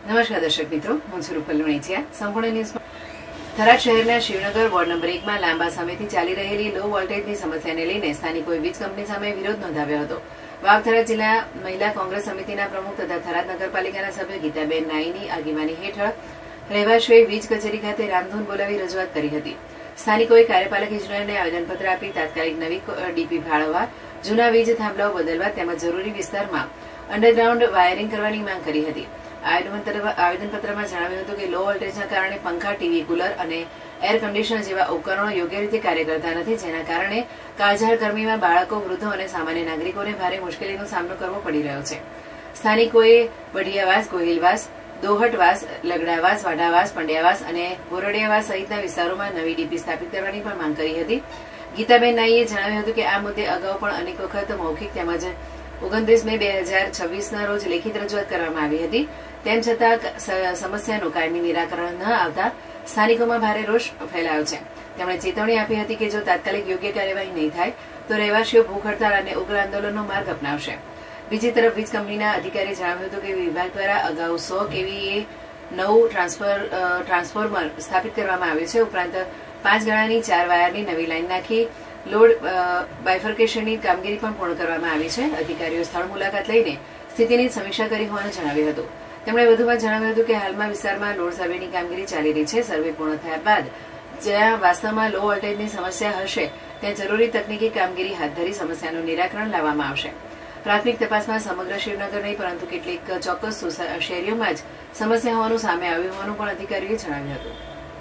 નમસ્કાર દર્શક મિત્રો, હું છું રૂપલ લુણીચિયા. સંપૂર્ણ ન્યૂઝમાં થરાદ શહેરના શિવનગર વોર્ડ નંબર 1માં લાંબા સમયથી ચાલી રહેલી લો વોલ્ટેજની સમસ્યાને લઈને સ્થાનિકોએ વીજ કંપની સામે વિરોધ નોંધાવ્યો હતો. વાવ-થરાદ જિલ્લા મહિલા કોંગ્રેસ સમિતિના પ્રમુખ તથા થરાદ નગરપાલિકાના સભ્ય ગીતાબેન નાઈની આગેવાની હેઠળ રહેવાસીઓએ વીજ કચેરી ખાતે રામધૂન બોલાવી રજૂઆત કરી હતી. સ્થાનિકોએ કાર્યપાલક ઇજનેરને આવેદનપત્ર આપી તાત્કાલિક નવી ડીપી ફાળવવા, જૂના વીજ થાંભલાઓ બદલવા તેમજ જરૂરી વિસ્તારમાં અંડરગ્રાઉન્ડ વાયરિંગ કરવાની માંગ કરી હતી. આવેદનપત્રમાં જણાવ્યું હતું કે લો વોલ્ટેજના કારણે પંખા, ટીવી, કુલર અને એર કન્ડિશનર જેવા ઉપકરણો યોગ્ય રીતે કાર્ય કરતા નથી, જેના કારણે કાળઝાળ ગરમીમાં બાળકો, વૃદ્ધો અને સામાન્ય નાગરિકોને ભારે મુશ્કેલીનો સામનો કરવો પડી રહ્યો છે. સ્થાનિકોએ વઢિયાવાસ, ગોહિલવાસ, દોહટવાસ, લગડાવાસ, વાઢાવાસ, પંડ્યાવાસ અને બોરડિયાવાસ સહિતના વિસ્તારોમાં નવી ડીપી સ્થાપિત કરવાની પણ માંગ કરી હતી. ગીતાબેન નાઈએ જણાવ્યું હતું કે આ મુદ્દે અગાઉ પણ અનેક વખત મૌખિક તેમજ 29 મે 2026ના રોજ લેખિત રજૂઆત કરવામાં આવી હતી. તેમ છતાં સમસ્યાનું કાયમી નિરાકરણ ન આવતા સ્થાનિકોમાં ભારે રોષ ફેલાયો છે. તેમણે ચેતવણી આપી હતી કે જો તાત્કાલિક યોગ્ય કાર્યવાહી નહીં થાય તો રહેવાસીઓ ભૂખ હડતાળ અને ઉગ્ર આંદોલનનો માર્ગ અપનાવશે. બીજી તરફ વીજ કંપનીના અધિકારીએ જણાવ્યું હતું કે વિભાગ દ્વારા અગાઉ 100 kVA નવું ટ્રાન્સફોર્મર સ્થાપિત કરવામાં આવ્યું છે. ઉપરાંત 5 ગણાની 4 વાયરની નવી લાઈન નાખી લોડ બાયફર્કેશનની કામગીરી પણ પૂર્ણ કરવામાં આવી છે. અધિકારીઓ સ્થળ મુલાકાત લઈને સ્થિતિની સમીક્ષા કરી હોવાનું જણાવ્યું હતું. તેમણે વધુમાં જણાવ્યું હતું કે હાલમાં વિસ્તારમાં લોડ સર્વેની કામગીરી ચાલી રહી છે. સર્વે પૂર્ણ થયા બાદ જ્યાં વાસ્તવમાં લો વોલ્ટેજની સમસ્યા હશે ત્યાં જરૂરી તકનીકી કામગીરી હાથ ધરી સમસ્યાનું નિરાકરણ લાવવામાં આવશે. પ્રાથમિક તપાસમાં સમગ્ર શિવનગર નહીં પરંતુ કેટલીક ચોક્કસ શેરીઓમાં જ સમસ્યા હોવાનું સામે આવ્યું હોવાનું પણ અધિકારીઓએ જણાવ્યું હતું.